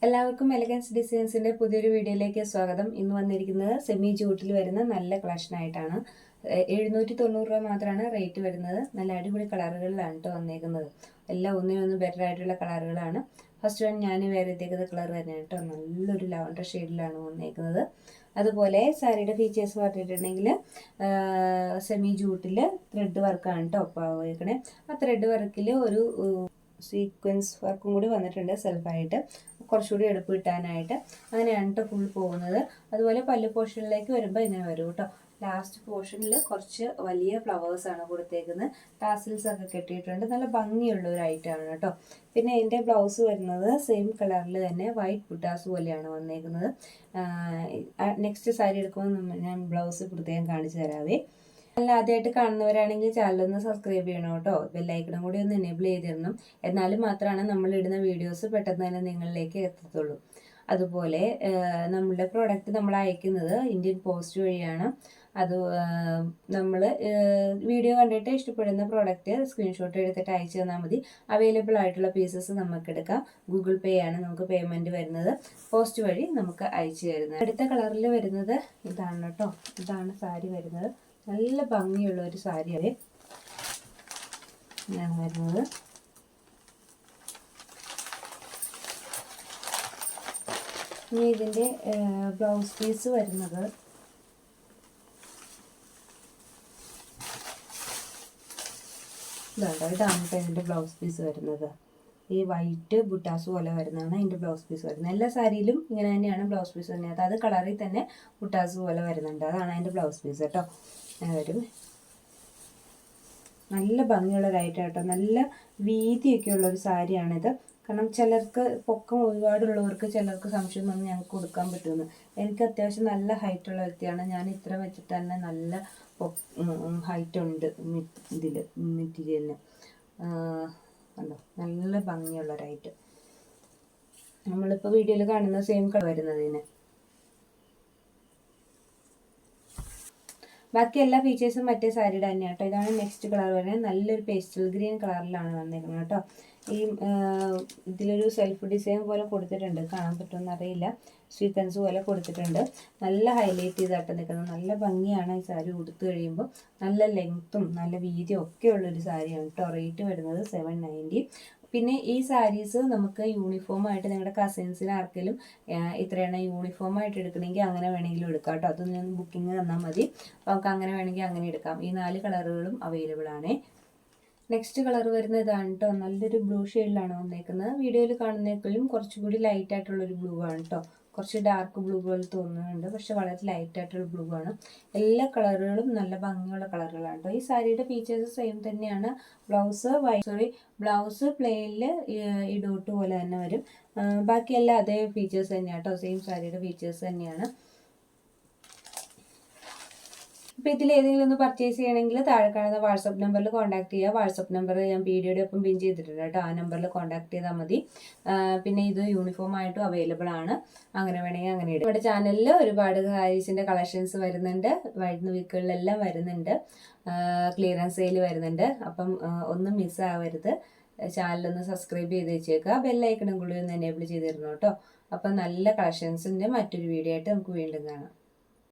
എല്ലാവർക്കും എലഗൻസ് ഡിസൈൻസിന്റെ പുതിയൊരു വീഡിയോയിലേക്ക് സ്വാഗതം. ഇന്ന് വന്നിരിക്കുന്നത് സെമി ജൂട്ടിൽ വരുന്ന നല്ല കളക്ഷൻ ആയിട്ടാണ്. 790 രൂപ മാത്രമാണ് റേറ്റ് വരുന്നത്. നല്ല അടിപൊളി കളറുകളിലാണ് കേട്ടോ വന്നേക്കുന്നത്. എല്ലാം ഒന്നിനൊന്ന് ബെറ്റർ ആയിട്ടുള്ള കളറുകളാണ്. ഫസ്റ്റ് വൺ ഞാൻ വേറെ എത്തിക്കുന്ന കളർ തന്നെയാണ് കേട്ടോ. നല്ലൊരു ലാവണ്ടർ ഷെയ്ഡിലാണ് വന്നേക്കുന്നത്. അതുപോലെ സാരിയുടെ ഫീച്ചേഴ്സ് പറഞ്ഞിട്ടുണ്ടെങ്കിൽ സെമി ജൂട്ടിൽ ത്രെഡ് വർക്കാണ് കേട്ടോ പോയേക്കണേ. ആ ത്രെഡ് വർക്കിൽ ഒരു സീക്വൻസ് വർക്കും കൂടി വന്നിട്ടുണ്ട് സെൽഫായിട്ട്, കുറച്ചുകൂടി എടുപ്പ് കിട്ടാനായിട്ട്. അങ്ങനെയാണ് കേട്ടോ ഫുൾ പോകുന്നത്. അതുപോലെ പല്ലു പോർഷനിലേക്ക് വരുമ്പോൾ ഇങ്ങനെ വരും കേട്ടോ. ലാസ്റ്റ് പോർഷനിൽ കുറച്ച് വലിയ ഫ്ലവേഴ്സാണ് കൊടുത്തേക്കുന്നത്. ടാസിൽസ് ഒക്കെ കെട്ടിയിട്ടുണ്ട്. നല്ല ഭംഗിയുള്ള ഒരു ഐറ്റമാണ് കേട്ടോ. പിന്നെ എൻ്റെ ബ്ലൗസ് വരുന്നത് സെയിം കളറിൽ തന്നെ വൈറ്റ് ബുട്ടാസ് പോലെയാണ് വന്നേക്കുന്നത്. നെക്സ്റ്റ് സാരി എടുക്കുമ്പോൾ ഞാൻ ബ്ലൗസ് പ്രത്യേകം കാണിച്ചു തരാവേ. അല്ല, ആദ്യമായിട്ട് കാണുന്നവരാണെങ്കിൽ ചാനലൊന്ന് സബ്സ്ക്രൈബ് ചെയ്യണം കേട്ടോ. ബെല്ലൈക്കണും കൂടി ഒന്ന് എനേബിൾ ചെയ്തിടണം. എന്നാലും മാത്രമാണ് നമ്മളിടുന്ന വീഡിയോസ് പെട്ടെന്ന് തന്നെ നിങ്ങളിലേക്ക് എത്തത്തുള്ളൂ. അതുപോലെ നമ്മളുടെ പ്രോഡക്റ്റ് നമ്മൾ അയക്കുന്നത് ഇന്ത്യൻ പോസ്റ്റ് വഴിയാണ്. അത് നമ്മൾ വീഡിയോ കണ്ടിട്ട് ഇഷ്ടപ്പെടുന്ന പ്രോഡക്റ്റ് സ്ക്രീൻഷോട്ട് എടുത്തിട്ട് അയച്ചു തന്നാൽ മതി. അവൈലബിൾ ആയിട്ടുള്ള പീസസ് നമുക്ക് എടുക്കാം. ഗൂഗിൾ പേ ആണ് നമുക്ക് പേയ്മെൻറ്റ് വരുന്നത്. പോസ്റ്റ് വഴി നമുക്ക് അയച്ചു തരുന്നത്. അടുത്ത കളറിൽ വരുന്നത് ഇതാണ് കേട്ടോ. ഇതാണ് സാരി വരുന്നത്. നല്ല ഭംഗിയുള്ള ഒരു സാരിയാണ് ഇങ്ങനെയാണ് വരുന്നത്. ഇനി ഇതിൻ്റെ ബ്ലൗസ് പീസ് വരുന്നത് ഇതാണ് ഇതിൻ്റെ ബ്ലൗസ് പീസ് വരുന്നത്. ഈ വൈറ്റ് ബുട്ടാസ് പോലെ വരുന്നതാണ് അതിൻ്റെ ബ്ലൗസ് പീസ് വരുന്നത്. എല്ലാ സാരിയിലും ഇങ്ങനെ തന്നെയാണ് ബ്ലൗസ് പീസ് വരുന്നത്. അത് കളറിൽ തന്നെ ബുട്ടാസ് പോലെ വരുന്നുണ്ട്. അതാണ് അതിൻ്റെ ബ്ലൗസ് പീസ് കേട്ടോ. വരും. നല്ല ഭംഗിയുള്ളൊരൈറ്റം കേട്ടോ. നല്ല വീതിയൊക്കെ ഉള്ളൊരു സാരിയാണിത്. കാരണം ചിലർക്ക് പൊക്കം ഒരുപാടുള്ളവർക്ക് ചിലർക്ക് സംശയം വന്ന് ഞങ്ങൾക്ക് കൊടുക്കാൻ പറ്റുമെന്ന്. എനിക്ക് അത്യാവശ്യം നല്ല ഹൈറ്റുള്ള വ്യക്തിയാണ് ഞാൻ. ഇത്ര വെച്ചിട്ട് തന്നെ നല്ല ഹൈറ്റ് ഉണ്ട് ഇതിൽ മെറ്റീരിയലിന്. കണ്ടോ, നല്ല ഭംഗിയുള്ളൊരൈറ്റ്. നമ്മളിപ്പോൾ വീഡിയോയിൽ കാണുന്ന സെയിം കളർ വരുന്നതിന്. ബാക്കി എല്ലാ ഫീച്ചേഴ്സും മറ്റേ സാരിയുടെ തന്നെയാണ് കേട്ടോ. ഇതാണ് നെക്സ്റ്റ് കളർ വരുന്നത്. നല്ലൊരു പേസ്റ്റൽ ഗ്രീൻ കളറിലാണ് വന്നിരിക്കുന്നത് കേട്ടോ. ഈ ഇതിലൊരു സെൽഫ് ഡിസൈൻ പോലെ കൊടുത്തിട്ടുണ്ട്. കാണാൻ പറ്റുമെന്ന് അറിയില്ല. സ്വീക്വൻസ് പോലെ കൊടുത്തിട്ടുണ്ട്. നല്ല ഹൈലൈറ്റ് ചെയ്തായിട്ട് നിൽക്കുന്നത്. നല്ല ഭംഗിയാണ് ഈ സാരി ഉടുത്ത് കഴിയുമ്പോൾ. നല്ല ലെങ്ത്തും നല്ല വീതിയും ഒക്കെ ഉള്ളൊരു സാരിയാണ് കേട്ടോ. റേറ്റ് വരുന്നത് 790. പിന്നെ ഈ സാരീസ് നമുക്ക് യൂണിഫോമായിട്ട് നിങ്ങളുടെ കസിൻസിന് ആർക്കെങ്കിലും ഇത്രയാണ് യൂണിഫോമായിട്ട് എടുക്കണമെങ്കിൽ അങ്ങനെ വേണമെങ്കിലും എടുക്കാം കേട്ടോ. അതൊന്ന് ബുക്കിംഗ് തന്നാൽ മതി. അപ്പോൾ നമുക്ക് അങ്ങനെ വേണമെങ്കിൽ അങ്ങനെ എടുക്കാം. ഈ 4 കളറുകളും അവൈലബിൾ ആണ്. നെക്സ്റ്റ് കളർ വരുന്നത് ഇതാണ് കേട്ടോ. നല്ലൊരു ബ്ലൂ ഷെയ്ഡിലാണ് വന്നേക്കുന്നത്. വീഡിയോയിൽ കാണുന്നേക്കാളും കുറച്ചുകൂടി ലൈറ്റ് ആയിട്ടുള്ളൊരു ബ്ലൂ ആണ് കേട്ടോ. കുറച്ച് ഡാർക്ക് ബ്ലൂ പോലെ തോന്നുന്നുണ്ട്, പക്ഷെ വളരെ ലൈറ്റ് ആയിട്ടുള്ള ബ്ലൂ ആണ്. എല്ലാ കളറുകളും നല്ല ഭംഗിയുള്ള കളറുകളാണ് കേട്ടോ. ഈ സാരിയുടെ ഫീച്ചേഴ്സ് സെയിം തന്നെയാണ്. ബ്ലൗസ് പ്ലെയിനിൽ ഈ ഡോട്ട് പോലെ തന്നെ വരും. ബാക്കിയെല്ലാം അതേ ഫീച്ചേഴ്സ് തന്നെയാണ് കേട്ടോ. സെയിം സാരിയുടെ ഫീച്ചേഴ്സ് തന്നെയാണ്. അപ്പോൾ ഇതിൽ ഏതെങ്കിലും ഒന്ന് പർച്ചേസ് ചെയ്യണമെങ്കിൽ താഴെ കാണുന്ന വാട്സപ്പ് നമ്പറിൽ കോൺടാക്ട് ചെയ്യുക. വാട്സപ്പ് നമ്പർ ഞാൻ വീഡിയോയുടെ ഒപ്പം പിൻ ചെയ്തിട്ടുണ്ട് കേട്ടോ. ആ നമ്പറിൽ കോൺടാക്ട് ചെയ്താൽ മതി. പിന്നെ ഇത് യൂണിഫോം ആയിട്ടും അവൈലബിൾ ആണ്. അങ്ങനെ വേണമെങ്കിൽ അങ്ങനെ ഇടും. നമ്മുടെ ചാനലിൽ ഒരുപാട് സാരീസിൻ്റെ കളക്ഷൻസ് വരുന്നുണ്ട്. വരുന്ന വീക്കുകളിലെല്ലാം വരുന്നുണ്ട്. ക്ലിയറൻസ് സെയിൽ വരുന്നുണ്ട്. അപ്പം ഒന്നും മിസ്സാവരുത്. ചാനലൊന്ന് സബ്സ്ക്രൈബ് ചെയ്ത് വെച്ചേക്കുക. ബെല്ലൈക്കണും കൂടി ഒന്ന് എനേബിൾ ചെയ്തിരുന്നു കേട്ടോ. അപ്പം നല്ല കളക്ഷൻസിൻ്റെ മറ്റൊരു വീഡിയോ ആയിട്ട് നമുക്ക് വീണ്ടും കാണാം.